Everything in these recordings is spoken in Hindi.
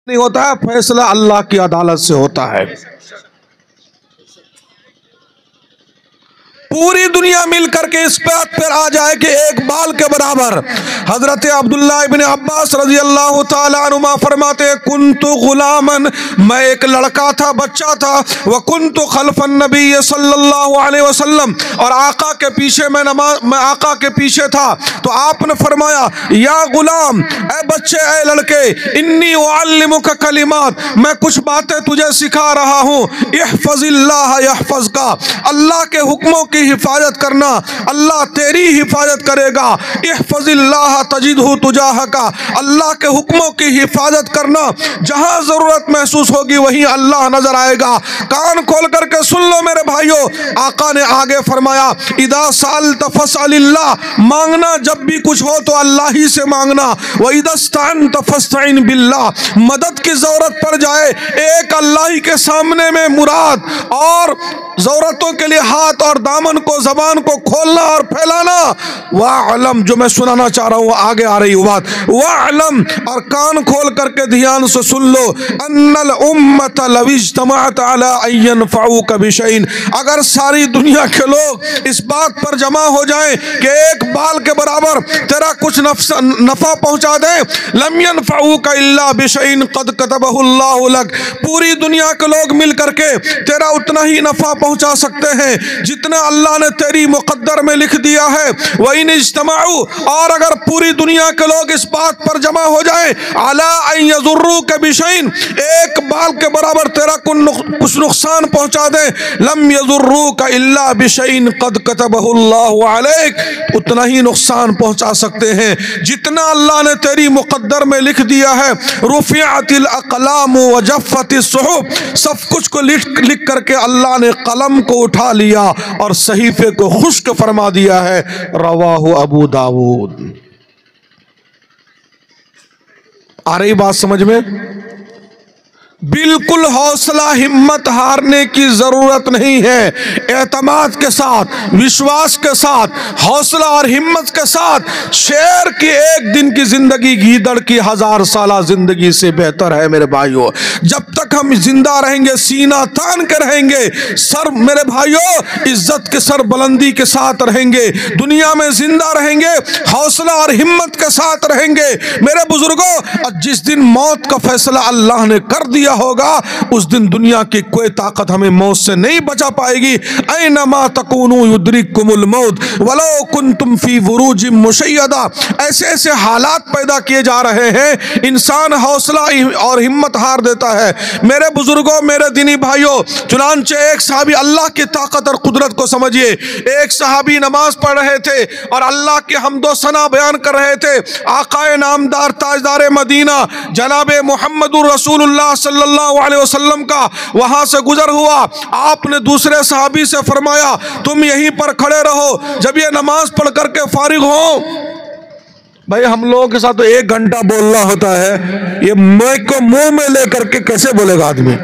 नहीं होता है, फैसला अल्लाह की अदालत से होता है। पूरी दुनिया मिल करके इस बात पर आ जाए कि एक बाल के बराबर। हजरत अब्दुल्ला इब्न अब्बास रजी अल्लाह ताला अनुमा फरमाते, कुन्तु गुलामन, मैं एक लड़का था, बच्चा था, व कुन्तु खल्फन नबी सल्लल्लाहु अलैहि वसल्लम, और आका के पीछे मैं आका के पीछे था। तो आपने फरमाया, या गुलाम, ए बच्चे, ए लड़के, इन्नी उअल्लिमुका कलिमात, मैं कुछ बातें तुझे सिखा रहा हूँ। इहफज़िल्लाह यहफज़का, अल्लाह के हुक्मों की हिफाजत करना, अल्लाह तेरी हिफाजत करेगा। इहफज़िल्लाह तजिदहु तुजाहका, अल्लाह के हुक्मों की हिफाजत करना, जहां जरूरत महसूस होगी वहीं अल्लाह नजर आएगा। कान खोल करके सुन लो मेरे भाइयों, आका ने आगे फरमाया, इदा सालत फसअलिल्लाह, मांगना जब भी कुछ हो तो अल्लाह ही से मांगना। व इदस्तअनत फस्तईन बिल्लाह, मदद की जरूरत पड़ जाए एक अल्लाह ही के सामने में मुराद और जरूरतों के लिए हाथ और दामन को, जबान को खोलना और फैलाना। वाअलम, जो मैं सुनाना चाह रहा हूं आगे आ रही बात, वाअलम, और कान खोल करके ध्यान से सुन लो, अन्नल उम्मत लव इज्तमअत अला अन यनफऊका बिशैइन, अगर सारी दुनिया के लोग इस बात पर जमा हो जाएं कि एक बाल के बराबर तेरा कुछ नफा पहुंचा दे, लम यनफऊका इल्ला बिशैइन क़द कतबहु अल्लाहु लक, पूरी दुनिया के लोग मिल करके तेरा उतना ही नफा पहुंचा सकते हैं जितना अल्लाह ने तेरी मुकद्दर में लिख दिया है। वही इज्तमाउ, और अगर पूरी दुनिया के लोग इस बात पर जमा हो जाए, अला अन यज़ुर्रुका बिशैइन, एक बाल के बराबर तेरा कुछ नुकसान पहुंचा दे, लम यज़ुर्रुका इल्ला बिशैइन क़द कतबहु अल्लाहु अलैक, उतना ही नुकसान पहुंचा सकते हैं जितना अल्लाह ने तेरी मुकद्दर में लिख दिया है। रुफ़िअतिल अक़लाम व जफ़्फ़तिस सुहुफ़, सब कुछ को लिख करके अल्लाह ने कलम को उठा लिया और सहीफे को खुश्क फरमा दिया है। रवाहु अबू दाऊद। आ रही बात समझ में? बिल्कुल हौसला हिम्मत हारने की जरूरत नहीं है। एतमाद के साथ, विश्वास के साथ, हौसला और हिम्मत के साथ, शेर की एक दिन की जिंदगी गीदड़ की 1000 साला जिंदगी से बेहतर है मेरे भाइयों। जब तक हम जिंदा रहेंगे, सीना तान के रहेंगे, सर मेरे भाइयों इज्जत के सर बुलंदी के साथ रहेंगे, दुनिया में जिंदा रहेंगे, हौसला और हिम्मत के साथ रहेंगे मेरे बुजुर्गों। और जिस दिन मौत का फैसला अल्लाह ने कर दिया होगा, उस दिन दुनिया की कोई ताकत हमें मौत से नहीं बचा पाएगी। ऐनमा तकूनु युद्रिकुमुल मौत वलो कुंतुम फी बुरूजिम मुशय्यदा, ऐसे ऐसे हालात पैदा किए जा रहे हैं, इंसान हौसला और हिम्मत हार देता है मेरे बुजुर्गों, मेरे दीनी भाइयों। चुनांचे एक सहाबी, अल्लाह की ताकत और कुदरत को समझिए, एक सहाबी नमाज पढ़ रहे थे और अल्लाह के हम्दो सना बयान कर रहे थे। आकाए नामदार ताजदार मदीना जनाबे मुहम्मदुर रसूलुल्लाह सल्लल्लाहु अलैहि वसल्लम का वहां से गुजर हुआ। आपने दूसरे सहाबी से फरमाया, तुम यहीं पर खड़े रहो जब ये नमाज पढ़ करके फारिग हो। भाई हम लोगों के साथ तो 1 घंटा बोलना होता है, ये माइक को मुंह में लेकर के कैसे बोलेगा आदमी?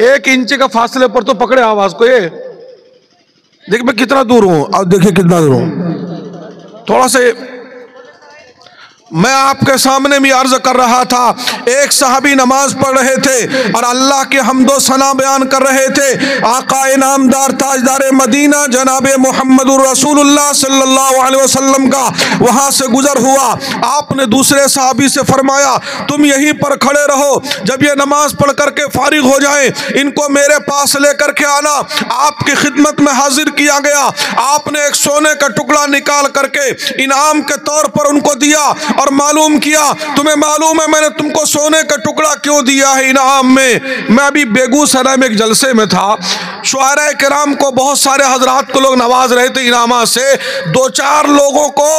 1 इंच का फासले पर तो पकड़े आवाज को। ये देखिए मैं कितना दूर हूं, अब देखिए कितना दूर हूं। थोड़ा से मैं आपके सामने भी अर्ज कर रहा था, एक सहाबी नमाज पढ़ रहे थे और अल्लाह के हम्दो सना बयान कर रहे थे। आकाए नामदार ताजदार मदीना जनाबे मुहम्मदुर रसूलुल्लाह सल्लल्लाहु अलैहि वसल्लम का वहां से गुजर हुआ। आपने दूसरे सहाबी से फरमाया, तुम यहीं पर खड़े रहो, जब ये नमाज पढ़ करके फारिग हो जाए इनको मेरे पास लेकर के आना। आपकी खिदमत में हाजिर किया गया। आपने एक सोने का टुकड़ा निकाल करके इनाम के तौर पर उनको दिया और मालूम किया, तुम्हें मालूम है मैंने तुमको सोने का टुकड़ा क्यों दिया है इनाम में? मैं अभी बेगूसराय में एक जलसे में था, शुआरा किराम को बहुत सारे हजरात को लोग नवाज रहे थे इनामा से। 2-4 लोगों को,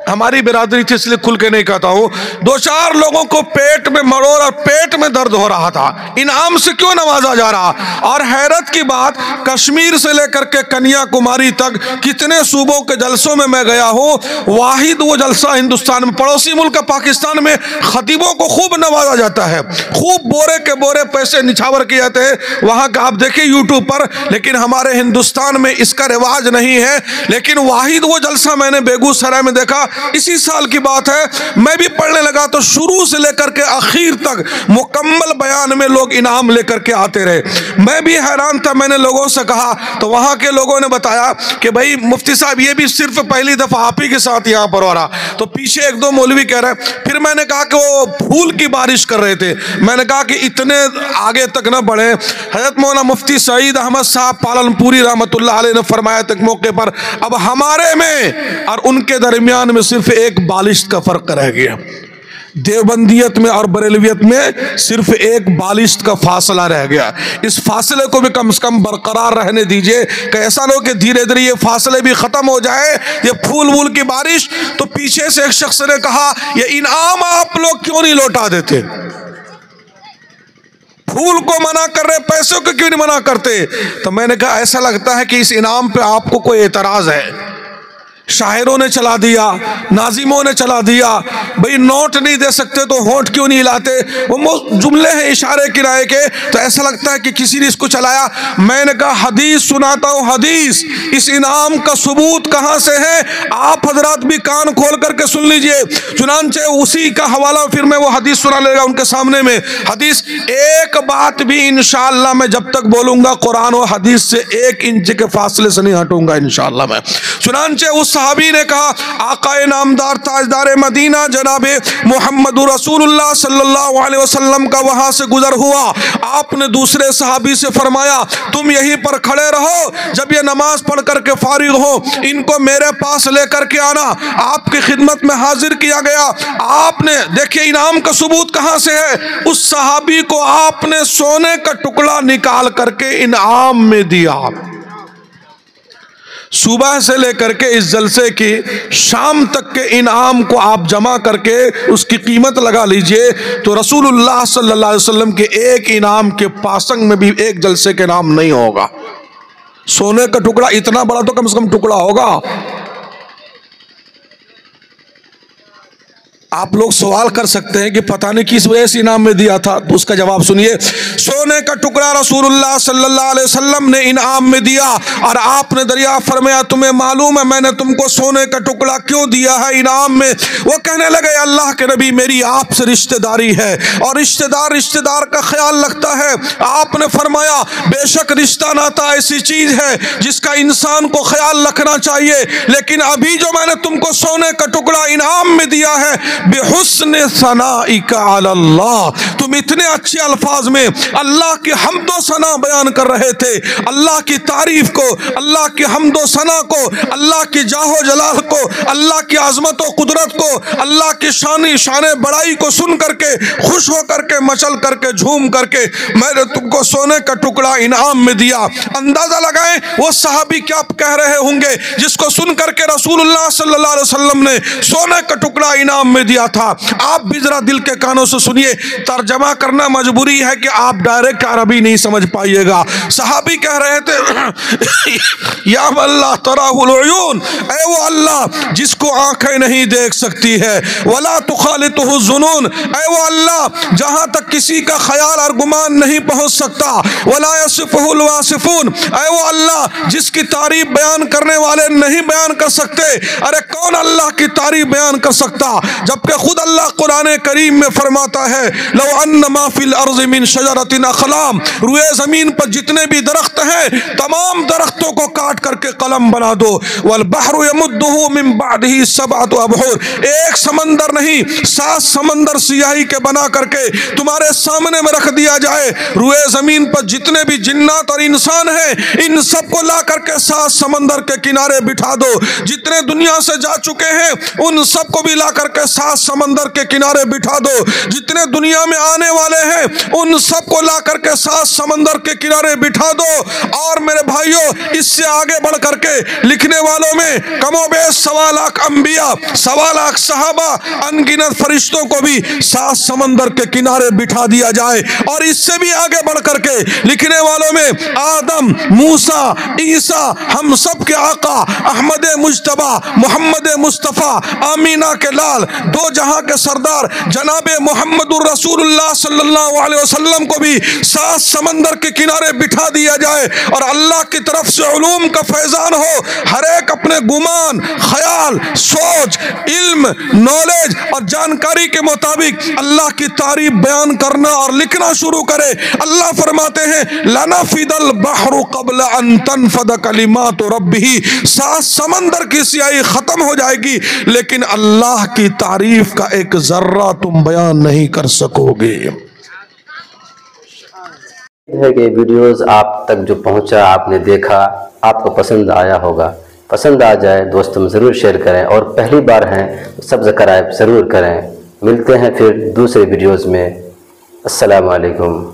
हमारी बिरादरी थी इसलिए खुल के नहीं कहता हूं, 2-4 लोगों को पेट में मरोड़ और पेट में दर्द दर्द हो रहा था, इनाम से क्यों नवाजा जा रहा। और हैरत की बात, कश्मीर से लेकर के कन्याकुमारी तक कितने सूबों के जलसों में मैं गया हूं, वाहिद वो जलसा हिंदुस्तान में, पड़ोसी मुल्क पाकिस्तान में खतीबों को खूब नवाजा जाता है, खूब बोरे के बोरे पैसे निछावर किए जाते हैं वहां का, आप देखिए यूट्यूब पर। लेकिन हमारे हिंदुस्तान में इसका रिवाज नहीं है। लेकिन वाहिद वो जलसा मैंने बेगूसराय में देखा, इसी साल की बात है, मैं भी पढ़ने लगा तो शुरू से लेकर के आखिर तक मुकम्मल बयान में लोग इनाम लेकर के आते रहे। मैं भी हैरान था, मैंने लोगों से कहा तो वहां के लोगों ने बताया कि भाई मुफ्ती साहब ये भी सिर्फ पहली दफा आप ही के साथ यहाँ पर हो रहा। तो पीछे एक दो मौलवी कह रहे। फिर मैंने कहा कि वो फूल की बारिश कर रहे थे। मैंने कहा कि इतने आगे तक न बढ़े। हजरत मौलाना मुफ्ती सईद अहमद साहब पालनपुरी रहमतुल्लाह अलैह ने फरमाया था मौके पर, अब हमारे में और उनके दरमियान में सिर्फ एक बालिश का फर्क रह गया। देवबंदियत में और बरेलवियत में सिर्फ एक बालिश का फासला रह गया। इस फासले को भी कम से कम बरकरार रहने दीजिए, कि ऐसा ना हो कि धीरे धीरे ये फासले भी खत्म हो जाए, ये फूल वूल की बारिश। तो पीछे से एक शख्स ने कहा, ये इनाम आप लोग क्यों नहीं लौटा देते, फूल को मना कर रहे, पैसों को क्यों नहीं मना करते। तो मैंने कहा ऐसा लगता है कि इस इनाम पे आपको कोई एतराज है। शायरों ने चला दिया, नाजिमों ने चला दिया, भाई नोट नहीं दे सकते तो होंठ क्यों नहीं हिलाते, वो जुमले हैं इशारे किराए के। तो ऐसा लगता है कि किसी ने इसको चलाया। मैंने कहा हदीस सुनाता हूँ, हदीस, इस इनाम का सबूत कहाँ से है, आप हजरात भी कान खोल करके सुन लीजिए। चुनांचे उसी का हवाला फिर मैं वो हदीस सुना लेगा उनके सामने में। हदीस, एक बात भी इंशाअल्लाह मैं जब तक बोलूंगा कुरान और हदीस से 1 इंच के फासले से नहीं हटूंगा इंशाअल्लाह मैं। चुनांचे उस सहाबी ने कहा, आकाए नामदार ताजदार मदीना जनाबे मोहम्मद रसूलुल्लाह सल्लल्लाहु अलैहि वसल्लम का वहां से गुजर हुआ। आपने दूसरे सहाबी से फरमाया, तुम यहीं पर खड़े रहो, जब ये नमाज पढ़ करके फारिग हो इनको मेरे पास लेकर के आना। आपकी खिदमत में हाजिर किया गया। आपने देखिए इनाम का सबूत कहां से है, उस सहाबी को आपने सोने का टुकड़ा निकाल करके इनाम में दिया। सुबह से लेकर के इस जलसे की शाम तक के इनाम को आप जमा करके उसकी कीमत लगा लीजिए तो रसूलुल्लाह सल्लल्लाहु अलैहि वसल्लम के एक इनाम के पासंग में भी एक जलसे के नाम नहीं होगा। सोने का टुकड़ा इतना बड़ा तो कम से कम टुकड़ा होगा। आप लोग सवाल कर सकते हैं कि पता नहीं किस वजह से इनाम में दिया था, तो उसका जवाब सुनिए। सोने का टुकड़ा रसूलुल्लाह सल्लल्लाहु अलैहि वसल्लम ने इनाम में दिया और आपने दरियाफ्त फरमाया, तुम्हें मालूम है मैंने तुमको सोने का टुकड़ा क्यों दिया है इनाम में। वो कहने लगे, अल्लाह के नबी मेरी आपसे रिश्तेदारी है और रिश्तेदार रिश्तेदार का ख्याल रखता है। आपने फरमाया, बेशक रिश्ता नाता ऐसी चीज है जिसका इंसान को ख्याल रखना चाहिए, लेकिन अभी जो मैंने तुमको सोने का टुकड़ा इनाम में दिया है बेहुस्न सनाइका अल्लाह, तुम इतने अच्छे अल्फाज में अल्लाह की हम्दो सना बयान कर रहे थे, अल्लाह की तारीफ को, अल्लाह की हम्दो सना को, अल्लाह की जाहो जलाल को, अल्लाह की आजमत और कुदरत को, अल्लाह की शान बड़ाई को सुन करके खुश हो करके मचल करके झूम करके मैंने तुमको सोने का टुकड़ा इनाम में दिया। अंदाजा लगाएं वो सहाबी क्या कह रहे होंगे जिसको सुन करके रसूलुल्लाह सल्लल्लाहु अलैहि वसल्लम ने सोने का टुकड़ा इनाम में दिया था। आप भी जरा दिल के कानों से सुनिए, तर्जमा करना मजबूरी है कि आप डायरेक्ट अरबी नहीं समझ पाइएगा। सहाबी कह रहे थे, या अल्लाह तराहुल उयून, ऐ वो अल्लाह जिसको आंखें नहीं देख सकती है, वला तुखालितुहु जुनून, ऐ वो अल्लाह जहां तक किसी का ख्याल और गुमान नहीं पहुंच सकता, वला यसिफुहुल वासिफून, ऐ वो अल्लाह जिसकी तारीफ बयान करने वाले नहीं बयान कर सकते। अरे कौन अल्लाह की तारीफ बयान कर सकता, जबकि खुद अल्लाह कुरान करीम में फरमाता है, लौ अन्न मा फिल अर्ज़ि मिन शजरतिन अख़लाम, रुए जमीन पर जितने भी दरख्त हैं तमाम दरख्तों को काट करके कलम बना दो, वल बहरु यमुद्दुहु मिन बादिही सबअतु अबहुर, एक समंदर नहीं 7 समंदर सियाही के बना करके तुम्हारे सामने में रख दिया जाए। रुए जमीन पर जितने भी जिन्नात और इंसान हैं इन सबको ला करके 7 समंदर के किनारे बिठा दो। जितने दुनिया से जा चुके हैं उन सबको भी ला करके 7 समंदर के किनारे बिठा दो। जितने दुनिया में आ आने वाले हैं उन सबको ला करके 7 समंदर के किनारे बिठा दो। और मेरे भाइयों, इससे आगे बढ़ करके लिखने वालों में कमोबेश 1.25 लाख अंबिया, 1.25 लाख सहाबा, अनगिनत फरिश्तों को भी 7 समंदर के किनारे बिठा दिया जाए। और इससे भी आगे बढ़ करके लिखने वालों में आदम, मूसा, ईसा, हम सब के आका अहमद मुज्तबा मोहम्मद मुस्तफ़ा आमीना के लाल, दो जहां के सरदार जनाबे मोहम्मदुर रसूलुल्लाह सल्लल्लाहु अलैहि वसल्लम को भी 7 समंदर के किनारे बिठा दिया जाए। और अल्लाह की तरफ से उलूम का फैजान हो, हर एक अपने गुमान, ख्याल, सोच, इल्म, नॉलेज और जानकारी के मुताबिक अल्लाह की तारीफ बयान करना और लिखना शुरू करे। अल्लाह फरमाते हैं लनफिदल बहरु क़ब्ल अन तनफद कलिमातु रब्बिही, 7 समंदर की स्याही खत्म हो जाएगी लेकिन अल्लाह की तारीफ का एक जर्रा तुम बयान नहीं कर सकोगे। है कि वीडियोस आप तक जो पहुंचा, आपने देखा, आपको पसंद आया होगा। पसंद आ जाए दोस्तों में ज़रूर शेयर करें और पहली बार हैं तो सब्सक्राइब ज़रूर करें। मिलते हैं फिर दूसरे वीडियोस में। अस्सलाम वालेकुम।